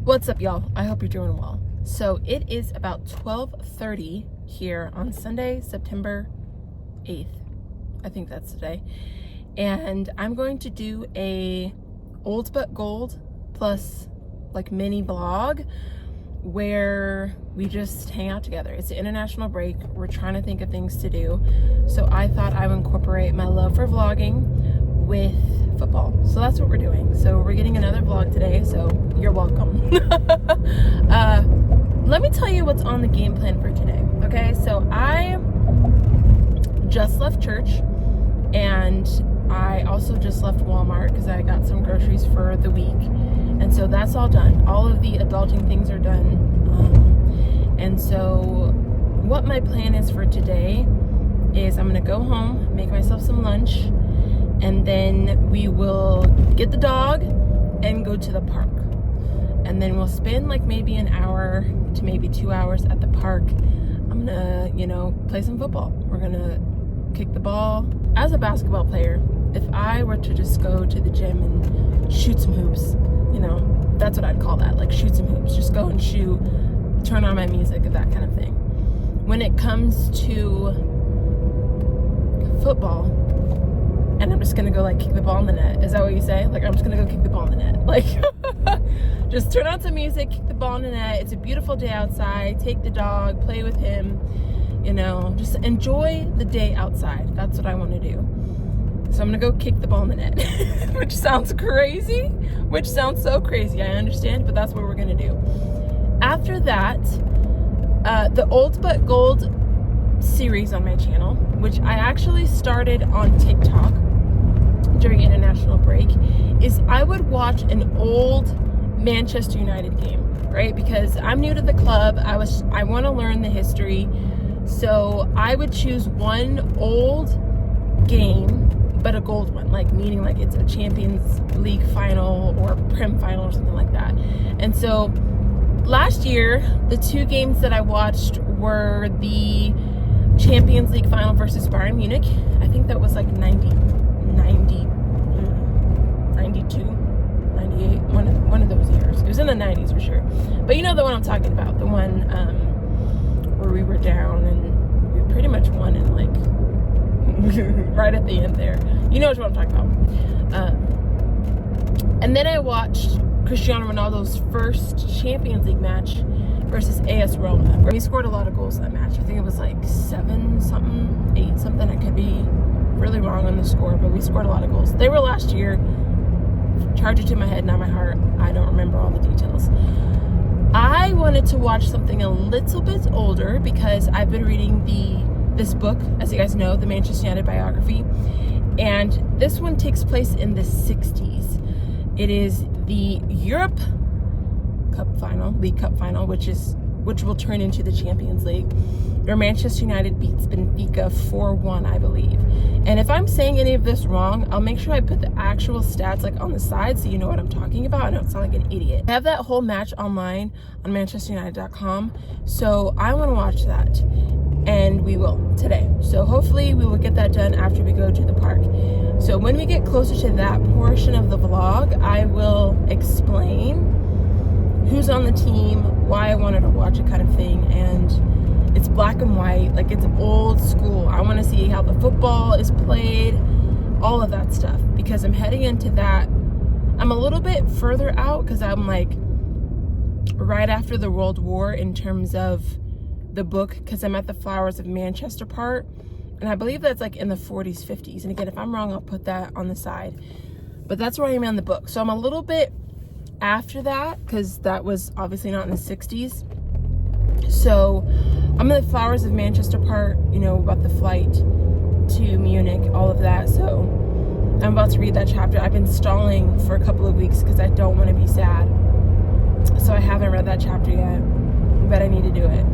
What's up, y'all? I hope you're doing well. So it is about 12:30 here on Sunday, September 8th. I think that's today. And I'm going to do a old but gold plus like mini vlog where we just hang out together. It's an international break. We're trying to think of things to do. So I thought I would incorporate my love for vlogging with football. So that's what we're doing. So we're getting another vlog today, so you're welcome. Let me tell you what's on the game plan for today. Okay, so I just left church and I also just left Walmart because I got some groceries for the week. And so that's all done. All of the adulting things are done. And so what my plan is for today is I'm gonna go home, make myself some lunch, and then we will get the dog and go to the park. And then we'll spend like maybe an hour to maybe 2 hours at the park. I'm gonna, play some football. We're gonna kick the ball. As a basketball player, if I were to just go to the gym and shoot some hoops, that's what I'd call that, like shoot some hoops. Just go and shoot, turn on my music, that kind of thing. When it comes to football, and I'm just gonna go like kick the ball in the net. Is that what you say? Like I'm just gonna go kick the ball in the net. Like just turn on some music, kick the ball in the net. It's a beautiful day outside. Take the dog, play with him, just enjoy the day outside. That's what I want to do. So I'm gonna go kick the ball in the net, which sounds crazy, which sounds so crazy. I understand, but that's what we're gonna do. After that, the Old But Gold series on my channel, which I actually started on TikTok during international break, is I would watch an old Manchester United game, right? Because I'm new to the club. I want to learn the history. So I would choose one old game, but a gold one, like meaning like it's a Champions League final or Prem final or something like that. And so last year, the two games that I watched were the Champions League final versus Bayern Munich. I think that was like 92, 98, one of those years. It was in the 90s for sure. But you know the one I'm talking about, the one where we were down and we pretty much won in like right at the end there. You know what I'm talking about. And then I watched Cristiano Ronaldo's first Champions League match versus AS Roma, where he scored a lot of goals in that match. I think it was like 7 something, 8 something. I could be really wrong on the score, but we scored a lot of goals. They were last year. Charge it to my head, not my heart. I don't remember all the details. I wanted to watch something a little bit older because I've been reading this book, as you guys know, the Manchester United biography, and this one takes place in the 60s. It is the Europe League Cup final, which will turn into the Champions League, where Manchester United beats Benfica 4-1, I believe. And if I'm saying any of this wrong, I'll make sure I put the actual stats like on the side so you know what I'm talking about. I don't sound like an idiot. I have that whole match online on ManchesterUnited.com, so I want to watch that, and we will today. So hopefully we will get that done after we go to the park. So when we get closer to that portion of the vlog, I will explain who's on the team, why I wanted to watch it, kind of thing. And it's black and white, like it's old school. I want to see how the football is played, all of that stuff, because I'm heading into that. I'm a little bit further out because I'm like right after the World War in terms of the book, because I'm at the Flowers of Manchester part, and I believe that's like in the 40s, 50s. And again, if I'm wrong, I'll put that on the side. But that's where I am in the book. So I'm a little bit after that because that was obviously not in the 60s. So I'm in the Flowers of Manchester part, about the flight to Munich, all of that. So I'm about to read that chapter. I've been stalling for a couple of weeks because I don't want to be sad. So I haven't read that chapter yet, but I need to do it.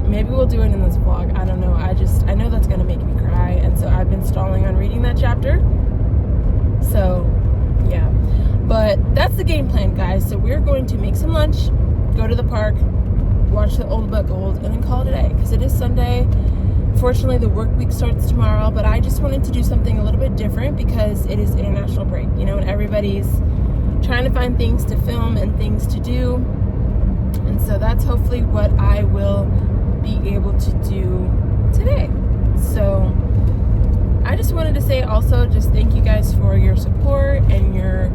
Maybe we'll do it in this vlog. I don't know. I know that's going to make me cry. And so I've been stalling on reading that chapter. So, yeah. But that's the game plan, guys. So we're going to make some lunch, go to the park, watch the Old But Gold, and then call it a day. Because it is Sunday. Fortunately, the work week starts tomorrow. But I just wanted to do something a little bit different because it is international break, and everybody's trying to find things to film and things to do. And so that's hopefully what I will be able to do today. So I just wanted to say also just thank you guys for your support and your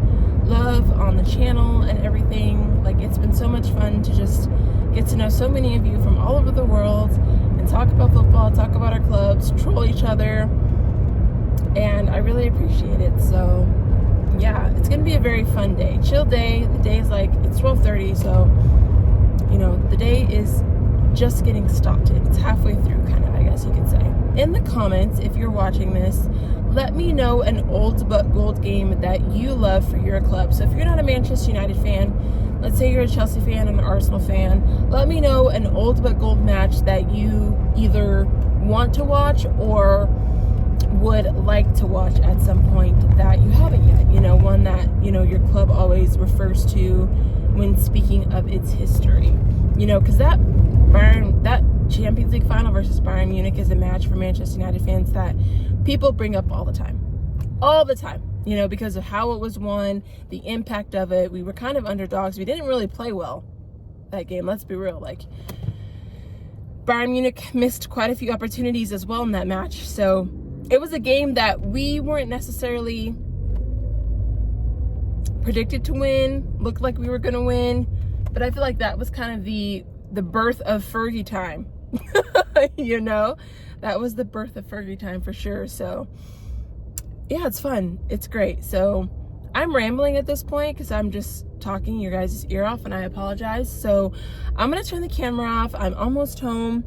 love on the channel and everything. Like, it's been so much fun to just get to know so many of you from all over the world and talk about football, talk about our clubs, troll each other, and I really appreciate it. So yeah, it's gonna be a very fun day, chill day. The day is like, it's 12:30, so you know, the day is just getting started. It's halfway through, kind of, I guess you could say. In the comments, if you're watching this, let me know an old but gold game that you love for your club. So if you're not a Manchester United fan, let's say you're a Chelsea fan and an Arsenal fan, let me know an old but gold match that you either want to watch or would like to watch at some point that you haven't yet. You know, one that, you know, your club always refers to when speaking of its history. You know, because that Champions League final versus Bayern Munich is a match for Manchester United fans that people bring up all the time, you know, because of how it was won, the impact of it. We were kind of underdogs. We didn't really play well that game, let's be real. Like, Bayern Munich missed quite a few opportunities as well in that match. So it was a game that we weren't necessarily predicted to win, looked like we were going to win, but I feel like that was kind of the birth of Footy Time. You know, that was the birth of Footy Time for sure. So yeah, it's fun, it's great. So I'm rambling at this point because I'm just talking your guys' ear off, and I apologize. So I'm gonna turn the camera off. I'm almost home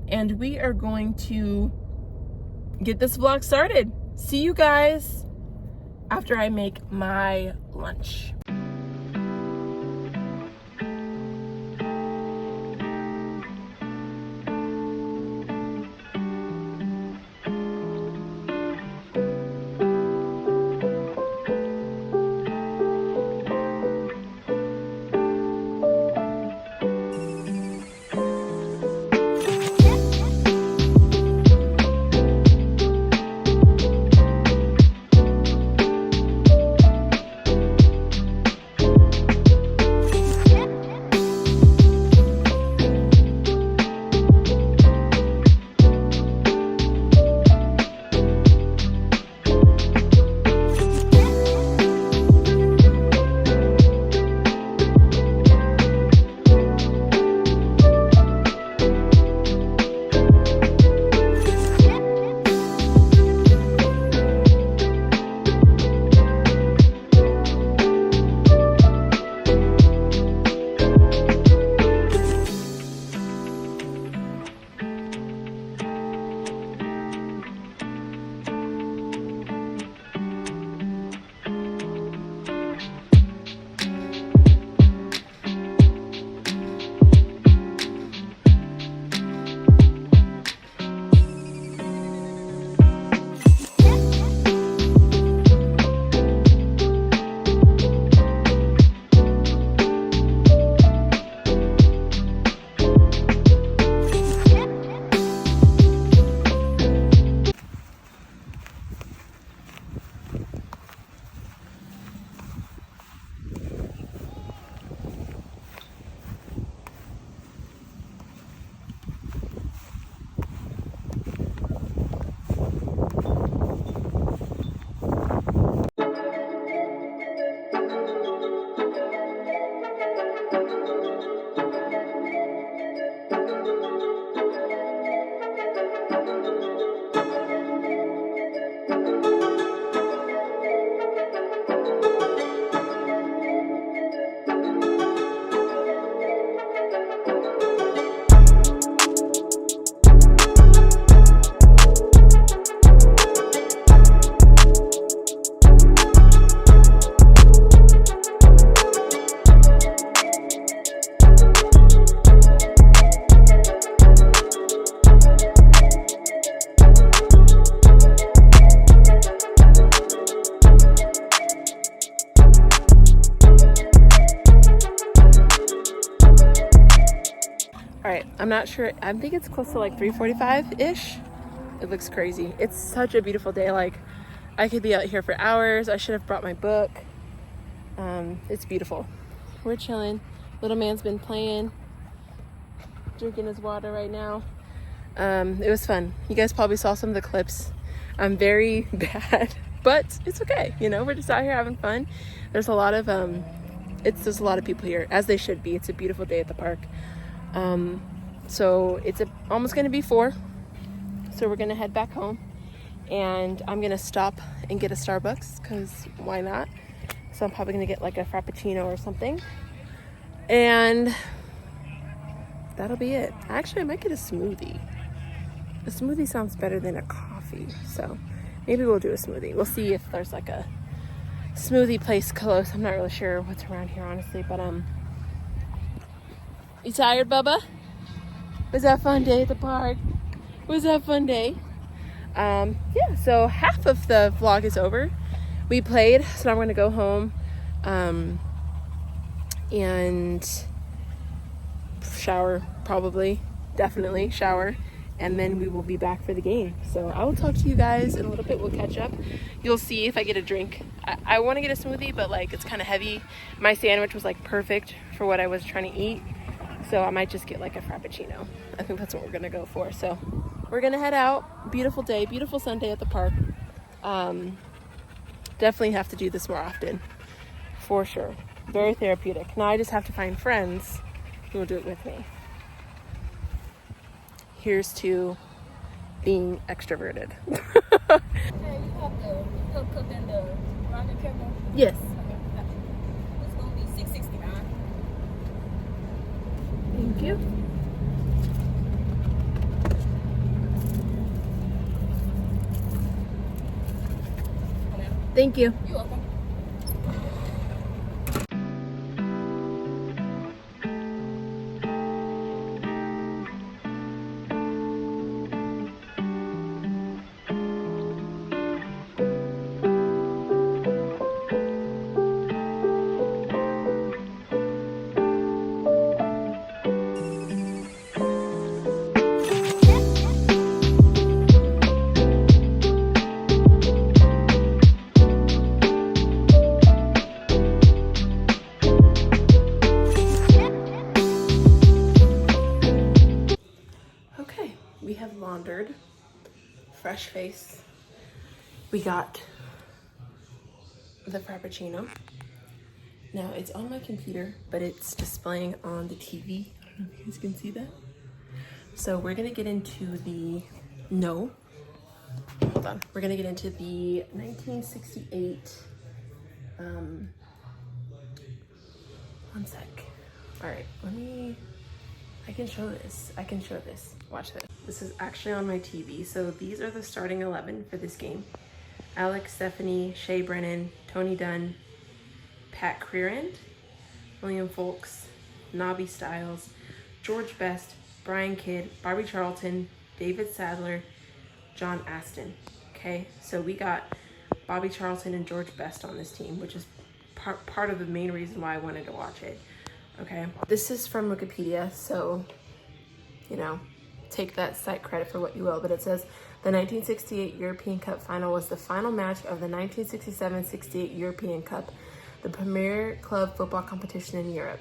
and we are going to get this vlog started. See you guys after I make my lunch. I'm not sure. I think it's close to like 3:45-ish. It looks crazy. It's such a beautiful day. Like, I could be out here for hours. I should have brought my book. It's beautiful. We're chilling. Little man's been playing, drinking his water right now. It was fun. You guys probably saw some of the clips. I'm very bad, but it's okay. You know, we're just out here having fun. There's a lot of there's a lot of people here, as they should be. It's a beautiful day at the park. So it's almost gonna be 4. So we're gonna head back home, and I'm gonna stop and get a Starbucks, because why not? So I'm probably gonna get like a Frappuccino or something, and that'll be it. Actually, I might get a smoothie. A smoothie sounds better than a coffee, so maybe we'll do a smoothie. We'll see if there's like a smoothie place close. I'm not really sure what's around here, honestly, but you tired, Bubba? Was that a fun day at the park? Was that a fun day? Yeah, so half of the vlog is over. We played, so now I'm gonna go home and shower, probably, definitely shower, and then we will be back for the game. So I will talk to you guys in a little bit. We'll catch up. You'll see if I get a drink. I want to get a smoothie, but like it's kind of heavy. My sandwich was like perfect for what I was trying to eat, so I might just get like a Frappuccino. I think that's what we're gonna go for. So we're gonna head out. Beautiful day, beautiful Sunday at the park. Definitely have to do this more often, for sure. Very therapeutic. Now I just have to find friends who will do it with me. Here's to being extroverted. Hey, you have the cup and the rocket caramel? Yes. Okay, gotcha. It's gonna be $6.69. Thank you. Thank you. You're welcome. We have laundered, fresh face. We got the Frappuccino. Now it's on my computer, but it's displaying on the TV. I don't know if you guys can see that. So we're gonna get into we're gonna get into the 1968, one sec. All right, I can show this. Watch this. This is actually on my TV. So these are the starting 11 for this game. Alex, Stephanie, Shea Brennan, Tony Dunn, Pat Creerand, William Folks, Nobby Stiles, George Best, Brian Kidd, Barbie Charlton, David Sadler, John Aston. Okay, so we got Bobby Charlton and George Best on this team, which is part of the main reason why I wanted to watch it. Okay, this is from Wikipedia, so, you know, take that site credit for what you will, but it says the 1968 European Cup final was the final match of the 1967-68 European Cup, the premier club football competition in Europe.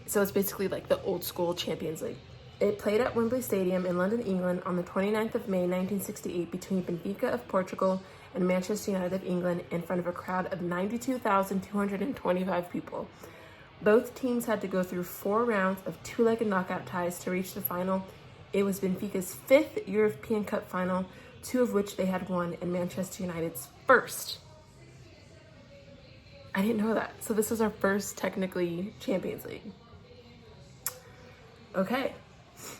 So it's basically like the old school Champions League. It played at Wembley Stadium in London, England on the 29th of May, 1968 between Benfica of Portugal and Manchester United of England in front of a crowd of 92,225 people. Both teams had to go through 4 rounds of 2-legged knockout ties to reach the final. It was Benfica's 5th European Cup final, 2 of which they had won, and Manchester United's first. I didn't know that. So this was our first, technically, Champions League. Okay,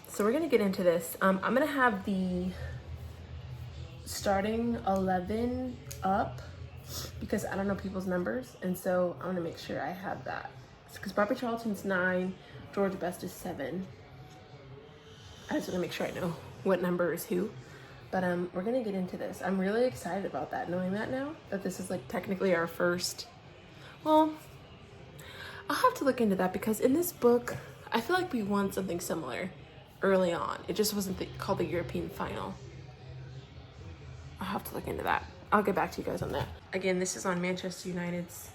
so we're gonna get into this. I'm gonna have the starting 11 up because I don't know people's numbers, and so I'm gonna make sure I have that. Because Barbie Charlton's 9, George Best is 7. I just want to make sure I know what number is who. But we're gonna get into this. I'm really excited about that, knowing that now, that this is like technically our first. Well, I'll have to look into that because in this book, I feel like we won something similar early on. It just wasn't called the European final. I'll have to look into that. I'll get back to you guys on that. Again, this is on Manchester United's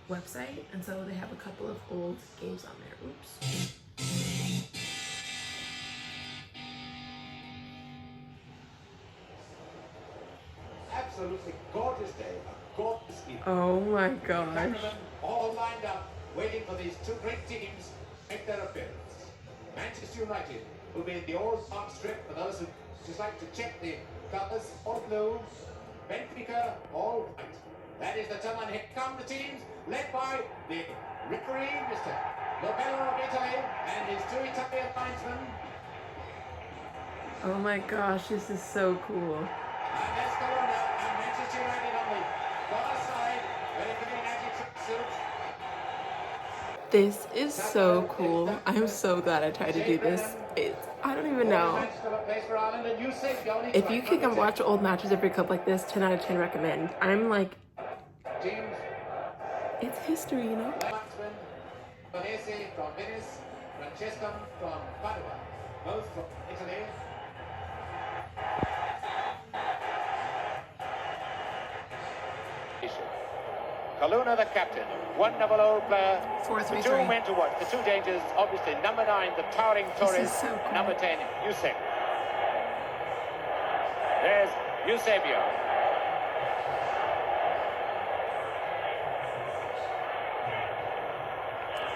website, and so they have a couple of old games on there. Oops. Absolutely gorgeous day, a gorgeous evening. Oh my gosh. Cameramen all lined up, waiting for these two great teams to make their appearance. Manchester United will be in the old park strip for those who just like to check the colours, all blue. Benfica, all white. That is the time, and here come the teams, led by the referee, Mr. Lobello of Italy, and his two Italian linesmen. Oh my gosh, this is so cool. And there's Corona and Manchester United on the far side, ready for the United tracksuit. This is so cool. I'm so glad I tried to do this. I don't even know. If you can watch old matches every cup like this, 10 out of 10 recommend. I'm like, it's history, you know? Vanese from Venice, Francesca from Padua, both from Italy. Coluna, the captain, one double old player. 4-3-3. The two men to watch. The two dangers, obviously, number 9, the towering Torres, so cool. number 10, Eusebio. There's Eusebio.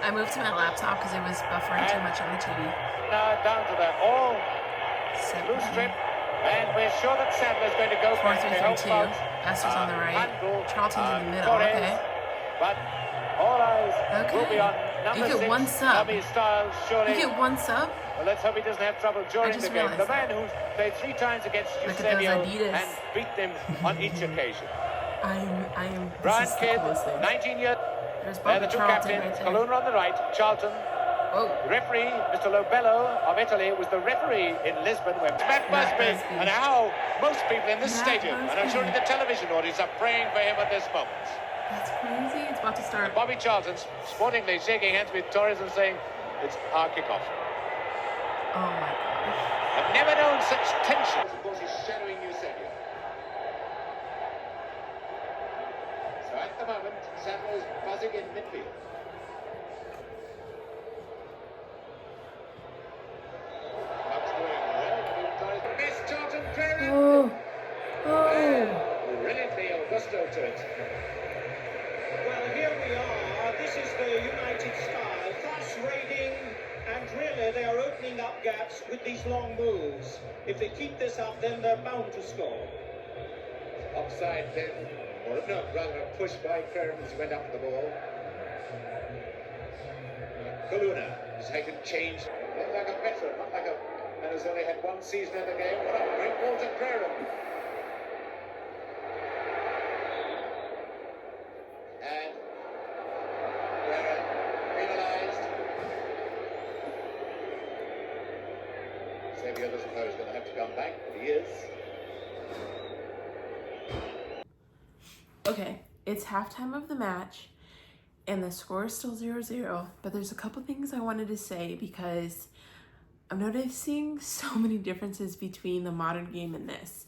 I moved to my laptop because it was buffering too much on the TV. Now down to the all blue strip. And we're sure that Sadler's going to go back to help 4-3-3-2. out. Estes on the right. Handel, Charlton's in the middle. Torres. Okay. But all eyes will be on number You get 6, one sub. Nubby Styles, surely. You get one sub? Well, let's hope he doesn't have trouble during the just game. The realized man who's played 3 times against Look at those Eusebio Adidas. and beat them on each occasion. I am. Brian This is the Kidd, coolest thing. 19 years. There's They're Bobby the two Charlton captains. right there. Coluna on the right, Charlton. Oh. Referee, Mr. Lobello of Italy, was the referee in Lisbon, where Matt Busby, and how most people in this stadium, and I'm sure in the television audience, are praying for him at this moment. That's crazy. It's about to start. Bobby Charlton, sportingly shaking hands with Torres and saying, it's our kickoff. Oh my gosh. I've never known such tension. Of course, he's shadowing Eusebio. So at the moment, Sadler's buzzing in midfield. Miss Charlton clearing. Oh. Brilliantly, Augusto to it. Well, here we are. This is the United style. Cross raiding, and really they are opening up gaps with these long moves. If they keep this up, then they're bound to score. Offside then, or no, rather a push by Kerr as he went up to the ball. Coluna has taken change. Not like a veteran, not like a man who's only had one season in the game. What a great ball to Kerr. And Kerr penalised. Xavier doesn't know he's going to have to come back, but he is. Okay, it's halftime of the match, and the score is still 0-0, but there's a couple things I wanted to say because I'm noticing so many differences between the modern game and this.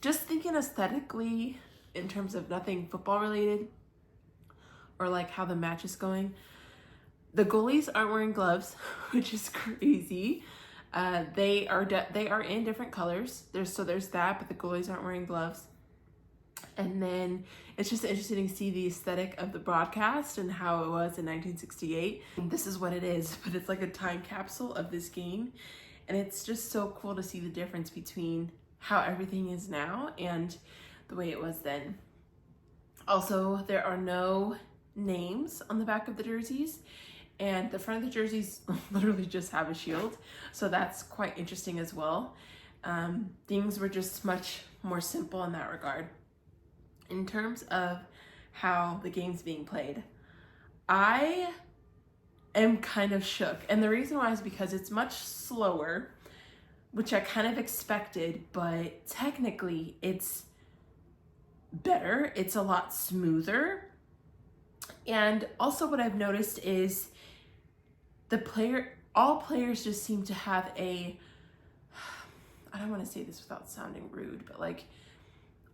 Just thinking aesthetically, in terms of nothing football related, or like how the match is going, the goalies aren't wearing gloves, which is crazy. They are in different colors. There's that, but the goalies aren't wearing gloves. And then it's just interesting to see the aesthetic of the broadcast and how it was in 1968. This is what it is, but it's like a time capsule of this game. And it's just so cool to see the difference between how everything is now and the way it was then. Also, there are no names on the back of the jerseys, and the front of the jerseys literally just have a shield. So that's quite interesting as well. Things were just much more simple in that regard. In terms of how the game's being played, I am kind of shook. And the reason why is because it's much slower, which I kind of expected, but technically it's better. It's a lot smoother. And also what I've noticed is all players just seem to have I don't want to say this without sounding rude, but like,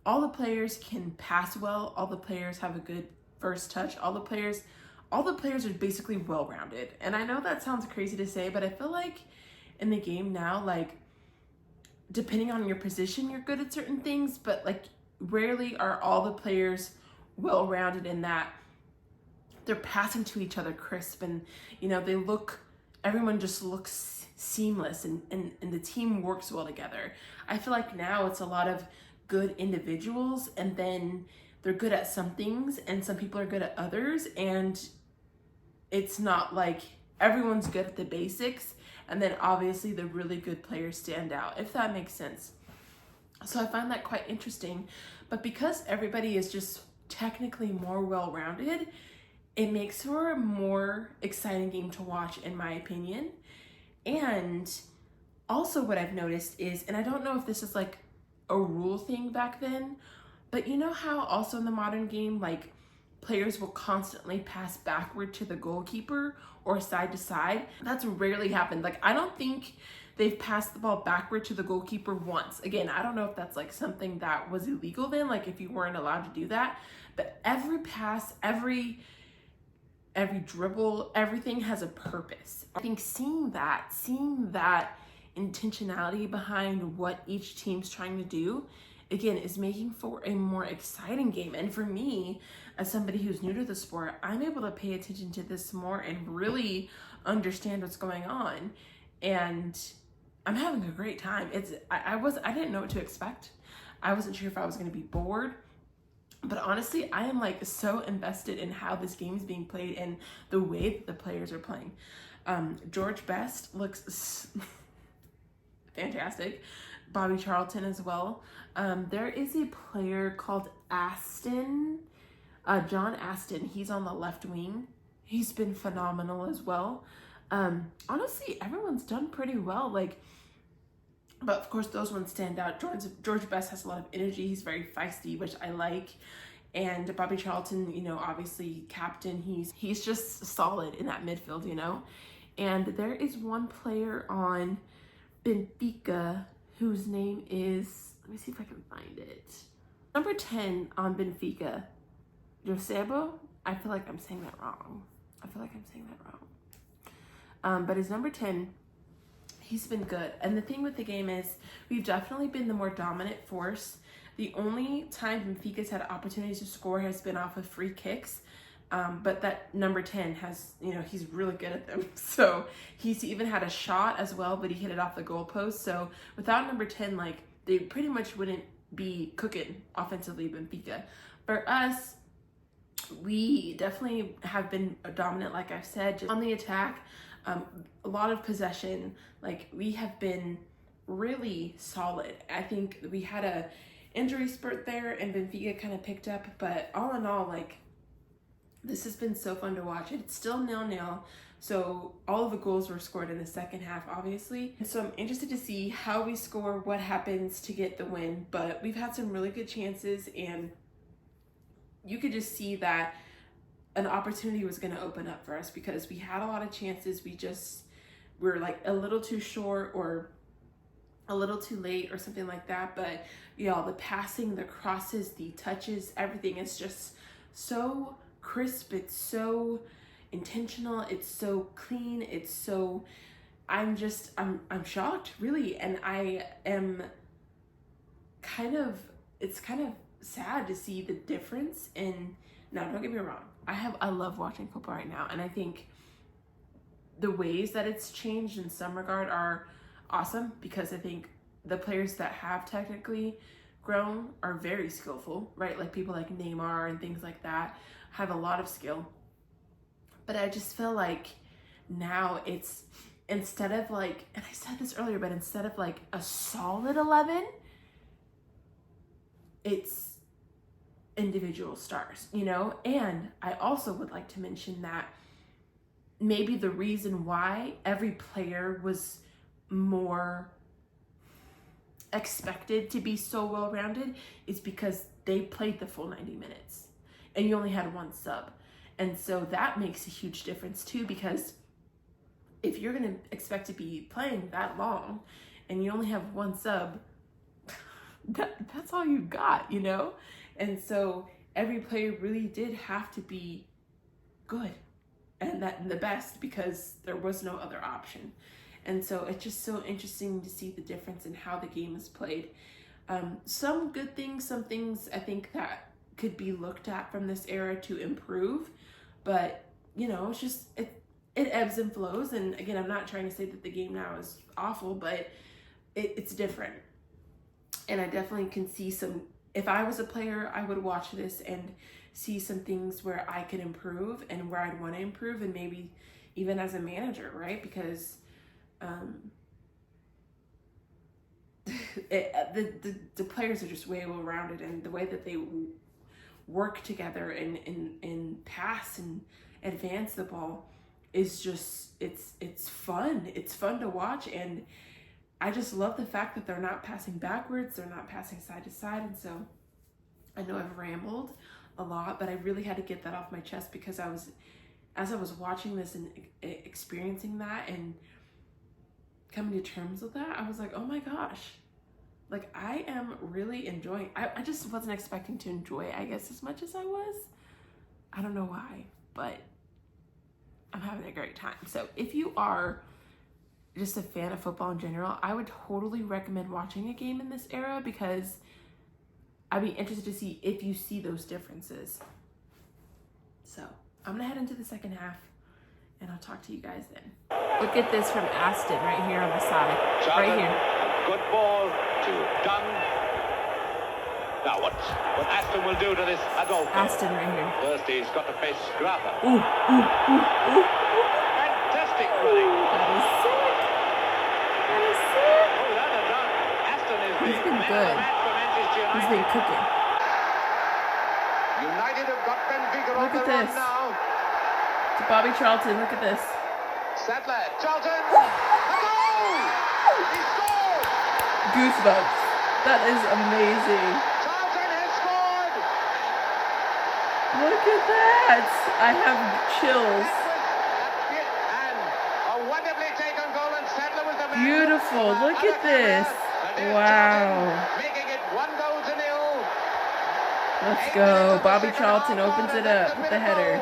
all the players can pass well. All the players have a good first touch. All the players are basically well-rounded. And I know that sounds crazy to say, but I feel like in the game now, like, depending on your position, you're good at certain things, but like rarely are all the players well-rounded in that they're passing to each other crisp, and you know, everyone just looks seamless, and the team works well together. I feel like now it's a lot of good individuals, and then they're good at some things and some people are good at others, and it's not like everyone's good at the basics and then obviously the really good players stand out, if that makes sense. So I find that quite interesting. But because everybody is just technically more well-rounded, it makes for a more exciting game to watch, in my opinion. And also what I've noticed is, and I don't know if this is like a rule thing back then, but you know how also in the modern game, like, players will constantly pass backward to the goalkeeper or side to side? That's rarely happened. Like, I don't think they've passed the ball backward to the goalkeeper once. Again, I don't know if that's like something that was illegal then, like if you weren't allowed to do that, but every pass, every dribble, everything has a purpose. I think seeing that intentionality behind what each team's trying to do, again, is making for a more exciting game. And for me, as somebody who's new to the sport, I'm able to pay attention to this more and really understand what's going on. And I'm having a great time. I didn't know what to expect. I wasn't sure if I was going to be bored. But honestly, I am like so invested in how this game is being played and the way that the players are playing. George Best looks fantastic. Bobby Charlton as well. There is a player called Aston, John Aston. He's on the left wing. He's been phenomenal as well. Honestly, everyone's done pretty well. Like, but of course, those ones stand out. George Best has a lot of energy. He's very feisty, which I like. And Bobby Charlton, you know, obviously captain. He's just solid in that midfield, you know. And there is one player on Benfica whose name is, let me see if I can find it. Number 10 on Benfica, Josebo. I feel like I'm saying that wrong. But his number 10, he's been good. And the thing with the game is, we've definitely been the more dominant force. The only time Benfica's had opportunities to score has been off of free kicks. But that number 10 has, you know, he's really good at them. So he's even had a shot as well, but he hit it off the goalpost. So without number 10, like, they pretty much wouldn't be cooking offensively, Benfica. For us, we definitely have been dominant, like I've said, just on the attack. A lot of possession. Like, we have been really solid. I think we had a injury spurt there and Benfica kind of picked up, but all in all, like, this has been so fun to watch. It's still 0-0, so all of the goals were scored in the second half, obviously. So I'm interested to see how we score, what happens to get the win, but we've had some really good chances, and you could just see that an opportunity was going to open up for us because we had a lot of chances. We're like a little too short or a little too late or something like that. But yeah, the passing, the crosses, the touches, everything is just so crisp. It's so intentional. It's so clean. It's so, I'm shocked, really. And I am it's kind of sad to see the difference in, now don't get me wrong, I love watching football right now, and I think the ways that it's changed in some regard are awesome, because I think the players that have technically grown are very skillful, right? Like people like Neymar and things like that have a lot of skill. But I just feel like now it's, instead of like, and I said this earlier, but instead of like a solid 11, it's individual stars, you know? And I also would like to mention that maybe the reason why every player was more expected to be so well-rounded is because they played the full 90 minutes and you only had one sub. And so that makes a huge difference too, because if you're going to expect to be playing that long and you only have one sub, that's all you got, you know? And so every player really did have to be good and the best, because there was no other option. And so it's just so interesting to see the difference in how the game is played. Some good things, some things I think that could be looked at from this era to improve, but you know, it's just, it ebbs and flows. And again, I'm not trying to say that the game now is awful, but it's different. And I definitely can see some, if I was a player, I would watch this and see some things where I could improve and where I'd want to improve, and maybe even as a manager, right? Because the players are just way well-rounded, and the way that they work together and pass and advance the ball is just, it's fun. It's fun to watch, and I just love the fact that they're not passing backwards, they're not passing side to side. And so I know I've rambled a lot, but I really had to get that off my chest, because as I was watching this and experiencing that and coming to terms with that, I was like, oh my gosh, like I am really enjoying, I just wasn't expecting to enjoy it, I guess, as much as I was. I don't know why, but I'm having a great time. So if you are just a fan of football in general, I would totally recommend watching a game in this era, because I'd be interested to see if you see those differences. So I'm gonna head into the second half, and I'll talk to you guys then. Look at this from Aston right here on the side. Charlton, right here. Good ball to Dunn. Now what Aston will do to this adult? Aston right here. First he's got to face Grata. Ooh, ooh, ooh, ooh. Fantastic running. That is sick. That is sick. Oh, that is done. Aston is He's the been man good. of the match for Manchester United. He's been cooking. United have got Benfica on Look the at run this. now. To Bobby Charlton, look at this. Sadler, Charlton. A goal! He scored! Goosebumps. That is amazing. Charlton has scored! Look at that. I have chills. And a wonderfully taken goal, and Sadler was the man. Beautiful. Look at this. And there's Wow. Charlton making it 1-0. Let's go. Bobby Charlton opens it up with the header.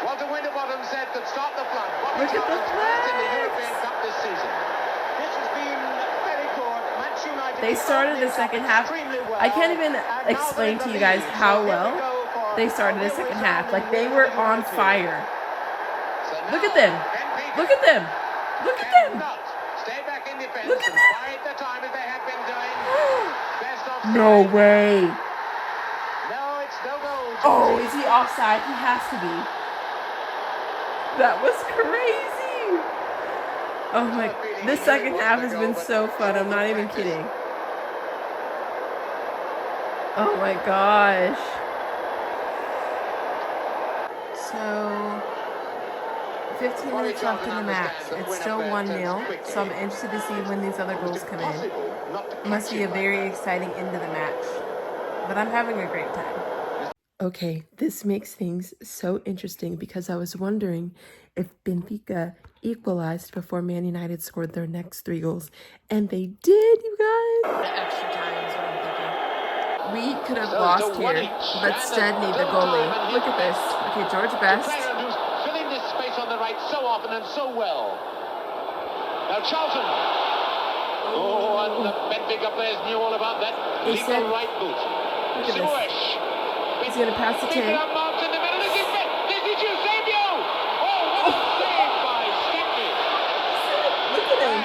Walter Winterbottom said could stop the flood. Bobby Look at the Charlton's first in the flags. European Cup this season. This has been very good. Manchester United They started the second half. I can't even explain to you guys how well they started the second half. Like, they were on fire. Look at them. Look at them. Look at them. Stay back in defense. Look at and them. bide the time as they have been doing. Best offside. No way. No, it's no goal. Oh, is he offside? He has to be. That was crazy. Oh my, this second half has been so fun. I'm not even kidding. Oh my gosh. So, 15 minutes left in the match. It's still 1-0, so I'm interested to see when these other goals come in. It must be a very exciting end to the match. But I'm having a great time. Okay, this makes things so interesting, because I was wondering if Benfica equalized before Man United scored their next 3 goals. And they did, you guys! The extra time is what I'm thinking. We could have lost here, but Stedney, the goalie. Look at this. Okay, George Best. Who's filling this space on the right so often and so well. Now Charlton. Oh, and the Benfica players knew all about that. He Legal said- right boot. Look at this. Simuesh. He's going to pass the Keeping tape. up marks in the middle. This is Eusebio. Oh, what a save by Stepney. Look at him.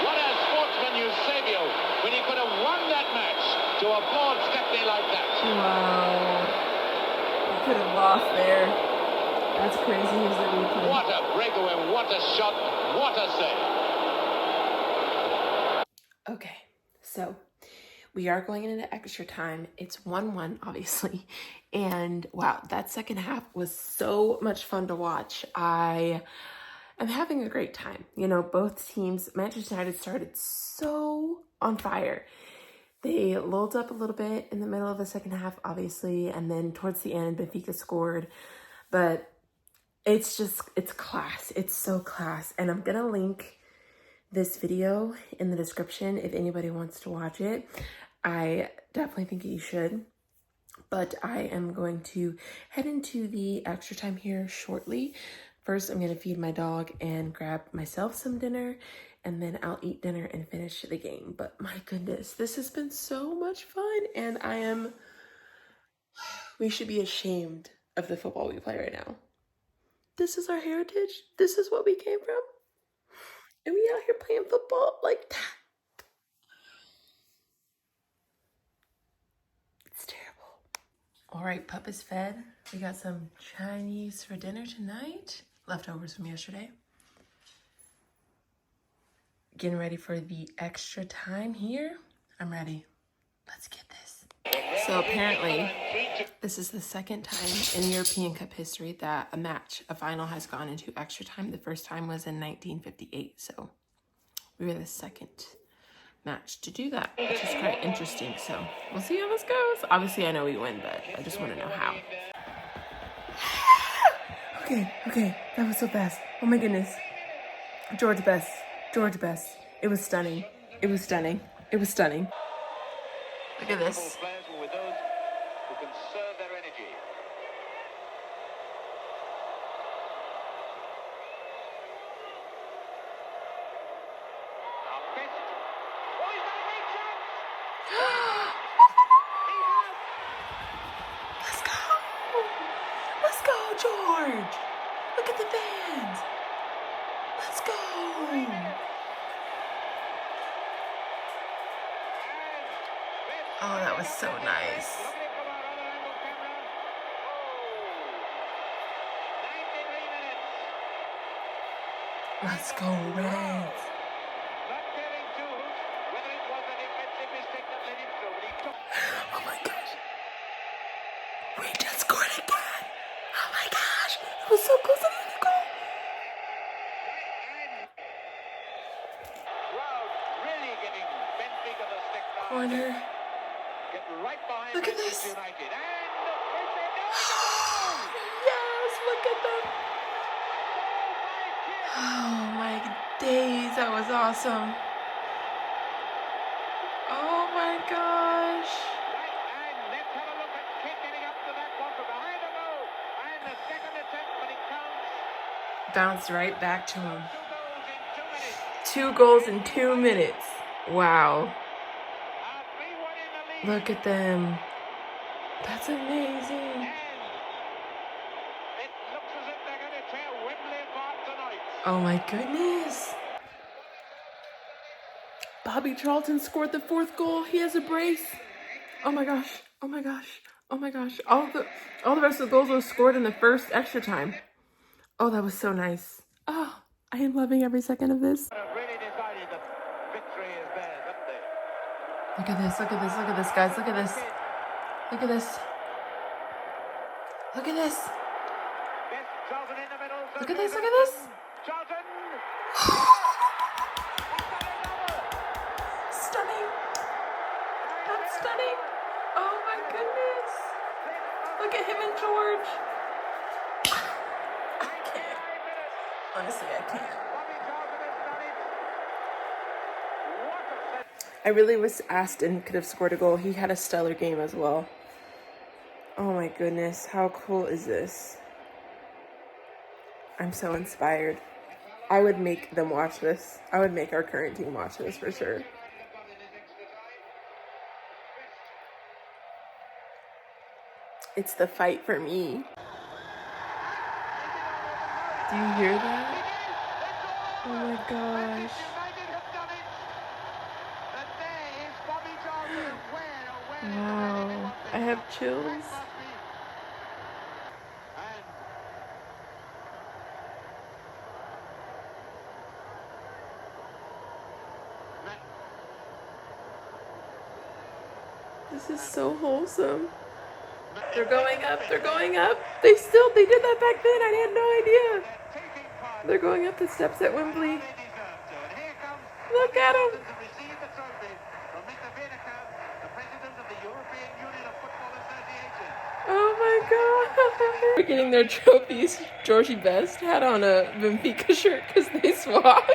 What a sportsman Eusebio, when he could have won that match, to applaud Stepney like that. Wow. He could have lost there. That's crazy. Here's the replay. What a breakaway, what a shot, what a save. Okay, so we are going into extra time. It's 1-1, obviously. And wow, that second half was so much fun to watch. I am having a great time. You know, both teams, Manchester United started so on fire. They lulled up a little bit in the middle of the second half, obviously. And then towards the end, Benfica scored. But it's class. It's so class. And I'm going to link this video in the description if anybody wants to watch it. I definitely think you should. but I am going to head into the extra time here shortly. First, I'm gonna feed my dog and grab myself some dinner, and then I'll eat dinner and finish the game. But my goodness, this has been so much fun, and we should be ashamed of the football we play right now. This is our heritage. This is what we came from. And we out here playing football like that. It's terrible. All right, pup is fed. We got some Chinese for dinner tonight. Leftovers from yesterday. Getting ready for the extra time here. I'm ready. Let's get this. So apparently, this is the second time in European Cup history that a final has gone into extra time. The first time was in 1958, so we were the second match to do that, which is quite interesting. So we'll see how this goes. Obviously, I know we win, but I just want to know how. Okay, that was so fast. Oh my goodness. George Best. It was stunning. Look at this. With those who conserve their energy. Let's go, George. Look at the fans. Let's go. Oh, that was so nice. Let's go, Reds. Oh my gosh. We just scored again. Oh my gosh. It was so close to the end goal. Corner. Look at this. Yes, look at them. Oh my days, that was awesome. Oh my gosh. Bounced right back to him. 2 goals in 2 minutes. Wow. Look at them. That's amazing. Oh my goodness. Bobby Charlton scored the 4th goal. He has a brace. Oh my gosh. All the rest of the goals were scored in the first extra time. Oh, that was so nice. Oh, I am loving every second of this. Look at this, guys. Look at this. Look at this. Stunning. That's stunning. Oh my goodness. Look at him and George. I can't. Honestly, I can't. I really wish Aston could have scored a goal. He had a stellar game as well. Oh my goodness, how cool is this? I'm so inspired. I would make them watch this. I would make our current team watch this for sure. It's the fight for me. Do you hear that? Oh my gosh. Wow, I have chills. This is so wholesome. They're going up. They did that back then. I had no idea. They're going up the steps at Wembley. Look at them. Oh my God. They're getting their trophies. Georgie Best had on a Benfica shirt because they swapped.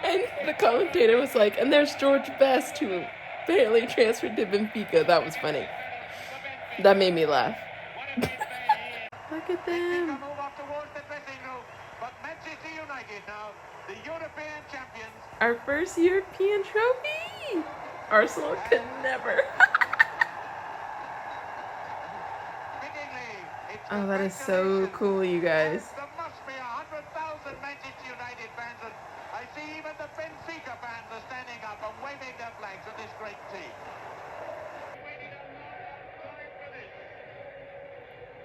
And the commentator was like, and there's George Best who apparently transferred to Benfica. That was funny. That made me laugh. Look at them. Move up towards the dressing room, but Manchester United now, the European champions. Our first European trophy. Arsenal could never. Oh, that is so cool, you guys. There must be 100,000 Manchester United fans, and I see even the Benfica fans are standing up and waving their flags at this great team. Waited a long time for this.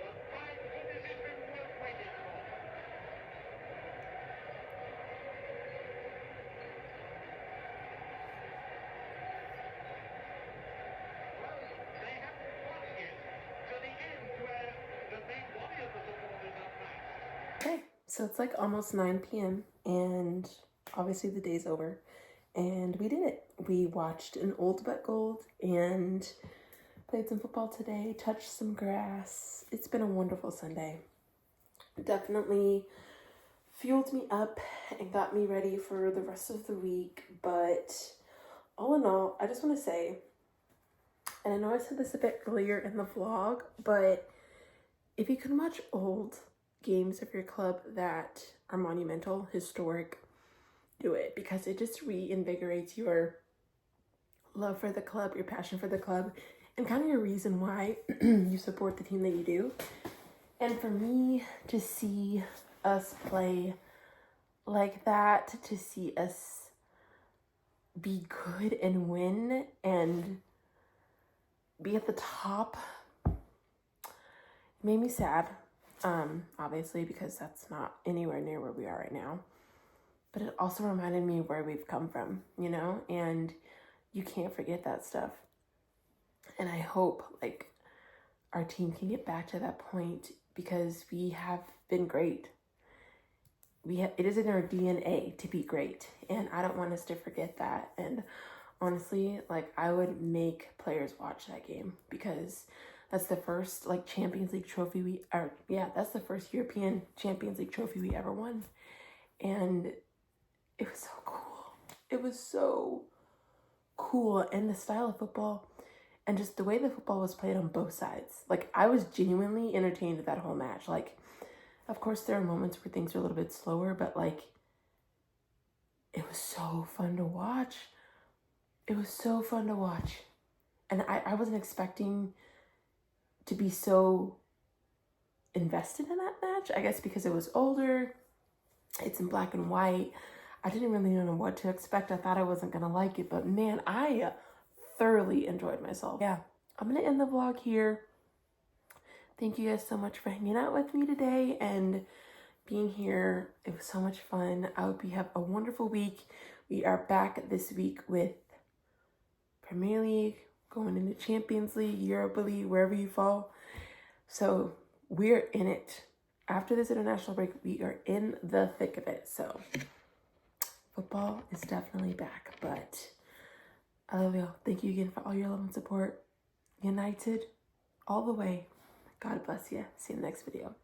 But my goodness, it's been worth waiting for. Well, they haven't won yet to the end where the main body of the supporters are matched. Okay, so it's like almost 9 p.m. and obviously the day's over. And we did it. We watched an old but gold and played some football today, touched some grass. It's been a wonderful Sunday. Definitely fueled me up and got me ready for the rest of the week. But all in all, I just want to say, and I know I said this a bit earlier in the vlog, but if you can watch old games of your club that are monumental, historic, do it, because it just reinvigorates your love for the club, your passion for the club, and kind of your reason why you support the team that you do. And for me to see us play like that, to see us be good and win and be at the top, made me sad, obviously, because that's not anywhere near where we are right now. But it also reminded me where we've come from, you know, and you can't forget that stuff. And I hope like our team can get back to that point, because we have been great. It is in our DNA to be great, and I don't want us to forget that. And honestly, like, I would make players watch that game, because that's the first like Champions League trophy that's the first European Champions League trophy we ever won. And it was so cool. It was so cool. And the style of football and just the way the football was played on both sides. Like, I was genuinely entertained with that whole match. Like, of course, there are moments where things are a little bit slower, but like, it was so fun to watch. It was so fun to watch. And I wasn't expecting to be so invested in that match. I guess because it was older. It's in black and white. I didn't really know what to expect. I thought I wasn't going to like it, but man, I thoroughly enjoyed myself. Yeah, I'm going to end the vlog here. Thank you guys so much for hanging out with me today and being here. It was so much fun. I hope you have a wonderful week. We are back this week with Premier League, going into Champions League, Europa League, wherever you fall. So we're in it. After this international break, we are in the thick of it. So football is definitely back, but I love you. Thank you again for all your love and support. United all the way. God bless you. See you in the next video.